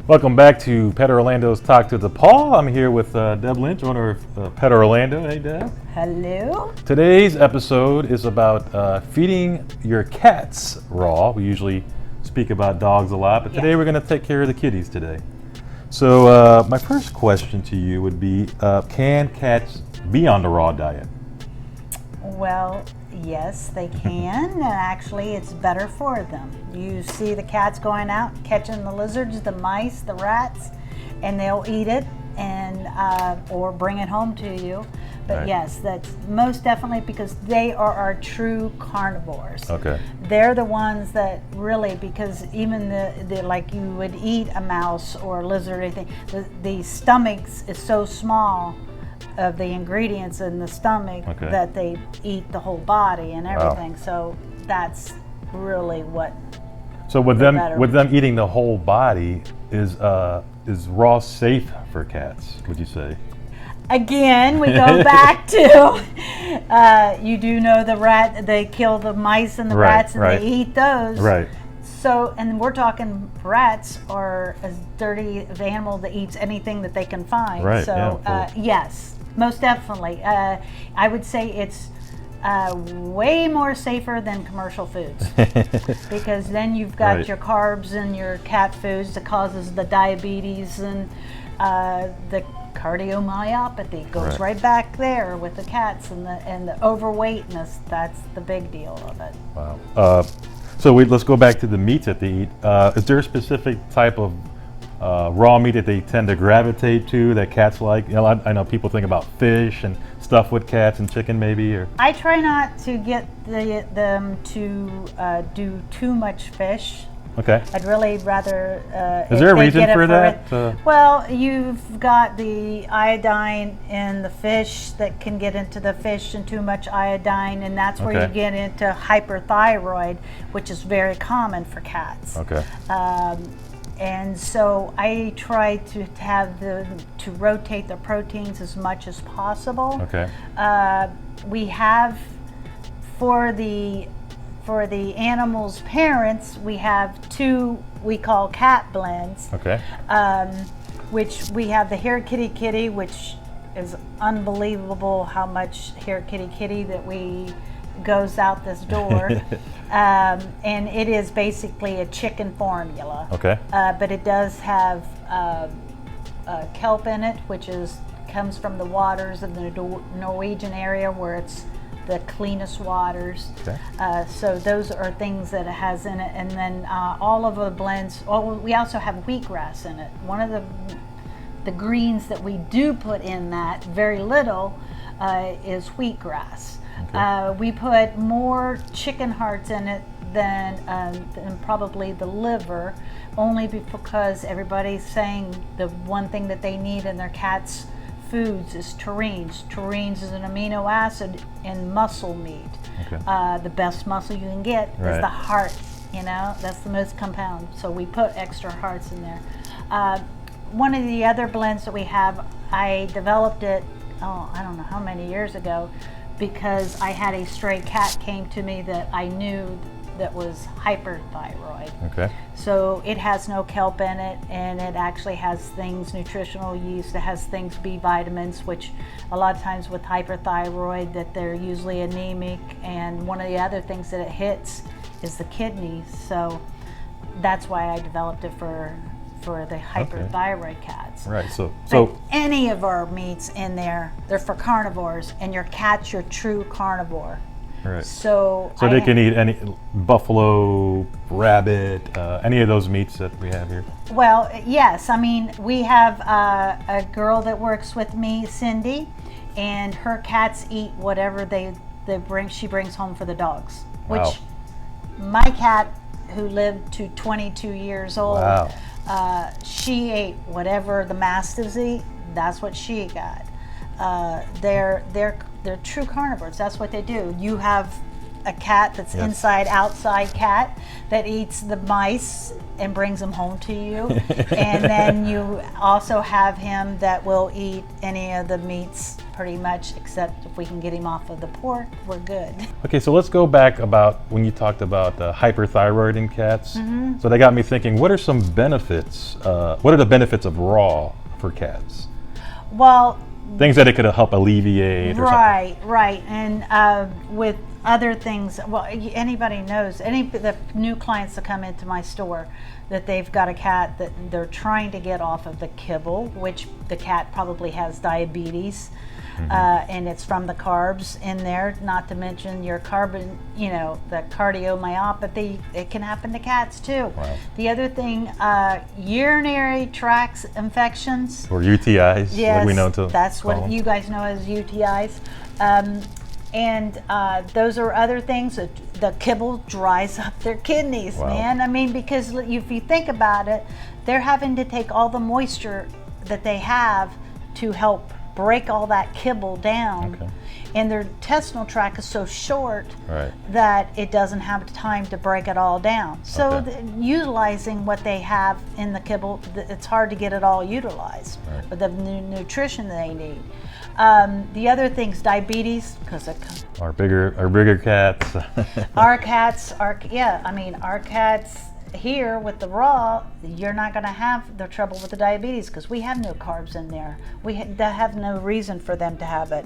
Welcome back to Pet Orlando's Talk to the Paw. I'm here with Deb Lynch, owner of Pet Orlando. Hey, Deb. Hello. Today's episode is about feeding your cats raw. We usually speak about dogs a lot, but today we're going to take care of the kitties today. So my first question to you would be, can cats be on the raw diet? Well, yes, they can, and actually it's better for them. You see the cats going out, catching the lizards, the mice, the rats, and they'll eat it and or bring it home to you. But Right. yes, that's most definitely because they are our true carnivores. Okay. They're the ones that really, because even the like you would eat a mouse or a lizard or anything, the stomachs is so small of the ingredients in the stomach that they eat the whole body and everything. Wow. So that's really what. So with them eating the whole body, is raw safe for cats, would you say? Again, we go back to you do know the rat. They kill the mice and the rats, and they eat those. Right. So, and we're talking rats are as dirty of animal that eats anything that they can find. Right. So, Yeah, yes, most definitely. I would say it's way more safer than commercial foods because then you've got your carbs and your cat foods that causes the diabetes and the cardiomyopathy goes right back there with the cats and the overweightness. That's the big deal of it. Wow. So let's go back to the meats that they eat. Is there a specific type of raw meat that they tend to gravitate to that cats like? You know, I know people think about fish and stuff with cats and chicken maybe. Or I try not to get them to do too much fish. Okay. I'd really rather. Is there a reason for that? Well, you've got the iodine in the fish that can get into the fish, and too much iodine, and that's where you get into hyperthyroid, which is very common for cats. Okay. And so I try to have to rotate the proteins as much as possible. Okay. We have for the animals' parents, we have two we call cat blends. Okay. Which we have the Hair Kitty Kitty, which is unbelievable how much Hair Kitty Kitty that we goes out this door. And it is basically a chicken formula. Okay. But it does have kelp in it, which comes from the waters of the Norwegian area where it's the cleanest waters. Okay. So those are things that it has in it. And then all of the blends, we also have wheatgrass in it. One of the greens that we do put in that, very little, is wheatgrass. Okay. We put more chicken hearts in it than probably the liver, only because everybody's saying the one thing that they need in their cats' foods is taurines. Taurines is an amino acid in muscle meat. Okay. The best muscle you can get is the heart. You know, that's the most compound. So we put extra hearts in there. One of the other blends that we have, I developed it, I don't know how many years ago, because I had a stray cat came to me that I knew that was hyperthyroid. Okay. So it has no kelp in it, and it actually has things, nutritional yeast, it has things, B vitamins, which a lot of times with hyperthyroid that they're usually anemic, and one of the other things that it hits is the kidneys. So that's why I developed it for the hyperthyroid cats. Right. So any of our meats in there, they're for carnivores, and your cat's your true carnivore. Right. So they can eat any buffalo, rabbit, any of those meats that we have here? Well, yes. I mean, we have a girl that works with me, Cindy, and her cats eat whatever she brings home for the dogs. Wow. Which my cat, who lived to 22 years old, she ate whatever the mastiffs eat. That's what she got. They're true carnivores. That's what they do. You have a cat that's Yes. inside outside cat that eats the mice and brings them home to you. And then you also have him that will eat any of the meats pretty much, except if we can get him off of the pork, we're good. Okay, so let's go back about when you talked about hyperthyroid in cats. So that got me thinking, what are some benefits? What are the benefits of raw for cats? Well, Things that it could help alleviate or something. right. And with other things, well, anybody knows, the new clients that come into my store, that they've got a cat that they're trying to get off of the kibble, which the cat probably has diabetes. And it's from the carbs in there, not to mention your carbon, the cardiomyopathy. It can happen to cats too. Wow. The other thing, urinary tract infections. Or UTIs, Yes, like we know to that's call what them. you guys know as UTIs. And those are other things. The kibble dries up their kidneys, Wow. man. I mean, because if you think about it, they're having to take all the moisture that they have to help break all that kibble down. Okay. And their intestinal tract is so short Right. that it doesn't have time to break it all down. So Okay. utilizing what they have in the kibble, it's hard to get it all utilized Right. with the nutrition they need. The other things, diabetes, because Our bigger cats. our cats here with the raw, you're not going to have the trouble with the diabetes because we have no carbs in there. We have no reason for them to have it.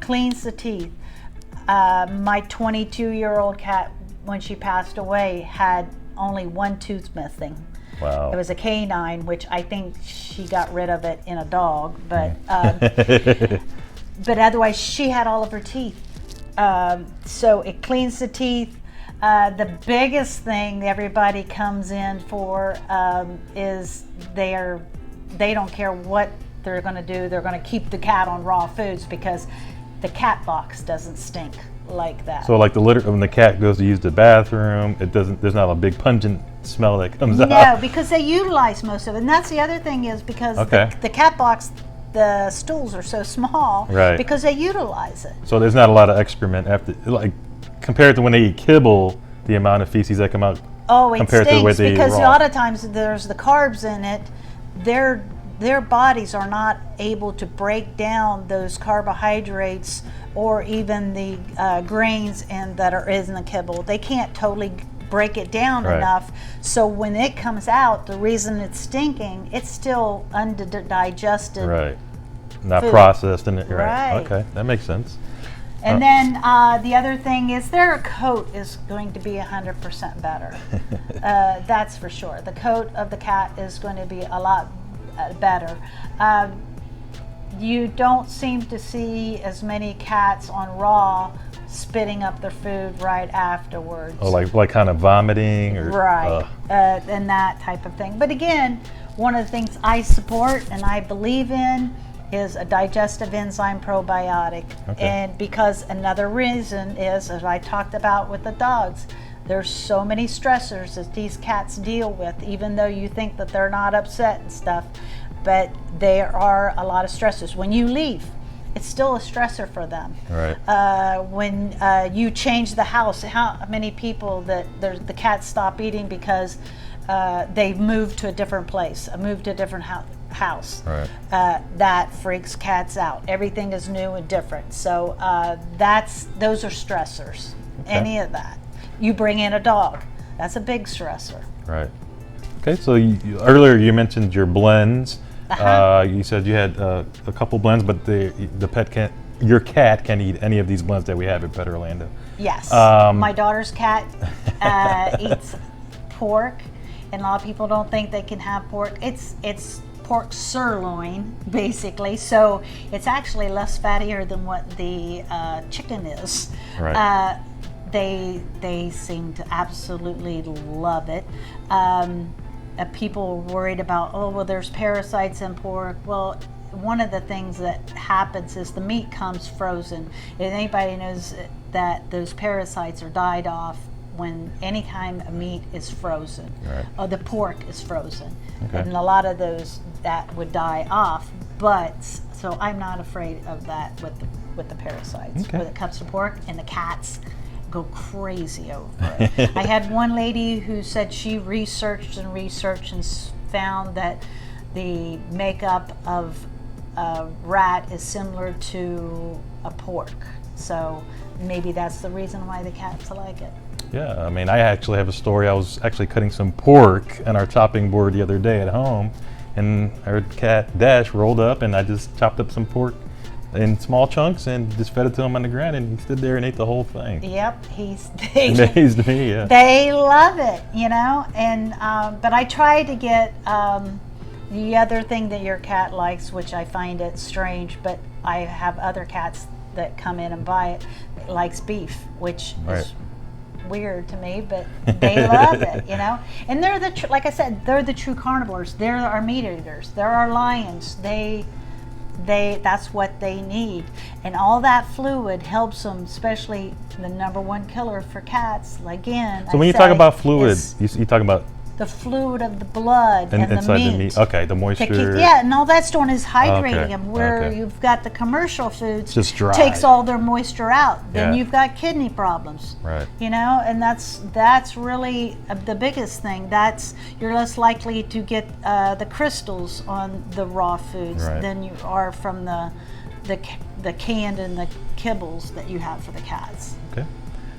Cleans the teeth. My 22-year-old cat, when she passed away, had only one tooth missing. Wow. It was a canine, which I think she got rid of it in a dog, but but otherwise she had all of her teeth. So it cleans the teeth. The biggest thing everybody comes in for is they don't care what they're going to do. They're going to keep the cat on raw foods because the cat box doesn't stink like that. So like the litter, when the cat goes to use the bathroom, there's not a big pungent smell that comes out. No, because they utilize most of it. And that's the other thing is because Okay. the cat box, the stools are so small Right. because they utilize it. So there's not a lot of excrement after, like compared to when they eat kibble, the amount of feces that come out. Oh, it compared to the way stinks they eat because a raw. lot of times there's the carbs in it. Their bodies are not able to break down those carbohydrates or even the grains that are in the kibble. They can't totally break it down Right. enough. So when it comes out, the reason it's stinking, it's still undigested. Right. Not Food. processed in it. Right. Okay, that makes sense. And then the other thing is their coat is going to be 100% better. That's for sure. The coat of the cat is going to be a lot better. You don't seem to see as many cats on raw spitting up their food right afterwards. Oh, like kind of vomiting or Right, and that type of thing. But again, one of the things I support and I believe in is a digestive enzyme probiotic. Okay. And because another reason is, as I talked about with the dogs, there's so many stressors that these cats deal with, even though you think that they're not upset and stuff, but there are a lot of stressors. When you leave, it's still a stressor for them. Right. When you change the house, how many people that the cats stop eating because they moved to a different place, moved to a different house. Right. That freaks cats out. Everything is new and different. So those are stressors. Okay. Any of that. You bring in a dog, that's a big stressor. Right. Okay, so earlier you mentioned your blends. Uh-huh. You said you had a couple blends, but your cat can't eat any of these blends that we have at Pet Orlando. Yes. Um, My daughter's cat eats pork, and a lot of people don't think they can have pork. It's pork sirloin, basically. So it's actually less fattier than what the chicken is. Right. They seem to absolutely love it. People are worried about, oh, well, there's parasites in pork. Well, one of the things that happens is the meat comes frozen. And anybody knows that those parasites are died off when any kind of meat is frozen. Right. Or the pork is frozen. Okay. And a lot of those, that would die off. But, so I'm not afraid of that with the parasites. Okay. When it comes to pork and the cats, go crazy over it. I had one lady who said she researched and researched and found that the makeup of a rat is similar to a pork. So maybe that's the reason why the cats like it. Yeah, I mean, I actually have a story. I was actually cutting some pork on our chopping board the other day at home, and our cat Dash rolled up, and I just chopped up some pork in small chunks and just fed it to him on the ground, and he stood there and ate the whole thing. Yep, Amazed me, yeah. They love it, you know. And but I try to get the other thing that your cat likes, which I find it strange, but I have other cats that come in and buy it. It likes beef, which is weird to me, but they love it, you know. And they're like I said, they're the true carnivores. They're our meat eaters. They're our lions. They that's what they need, and all that fluid helps them, especially the number one killer for cats. Again, so when you talk about fluid, you talk about the fluid of the blood and the inside meat. The meat. Okay, the moisture. Yeah, and all that's doing is hydrating Okay, them. Where okay. you've got the commercial foods, just dry. Takes all their moisture out. Then Yeah. you've got kidney problems. Right. You know, and that's really the biggest thing. You're less likely to get the crystals on the raw foods than you are from the canned and the kibbles that you have for the cats. Okay.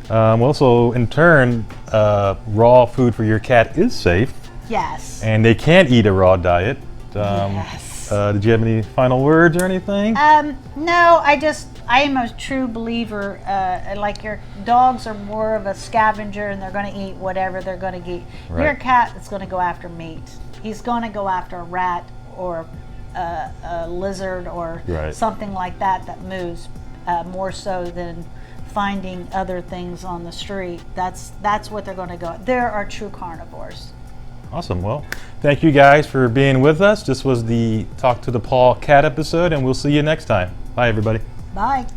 Well, so in turn, raw food for your cat is safe. Yes. And they can't eat a raw diet. Yes. Did you have any final words or anything? No, I am a true believer. Like your dogs are more of a scavenger, and they're going to eat whatever they're going to eat. Right. Your cat is going to go after meat. He's going to go after a rat or a lizard or something like that moves more so than finding other things on the street. That's what they're going to go. There are true carnivores. Awesome. Well, thank you guys for being with us. This was the Talk to the Paw Cat episode, and we'll see you next time. Bye, everybody. Bye.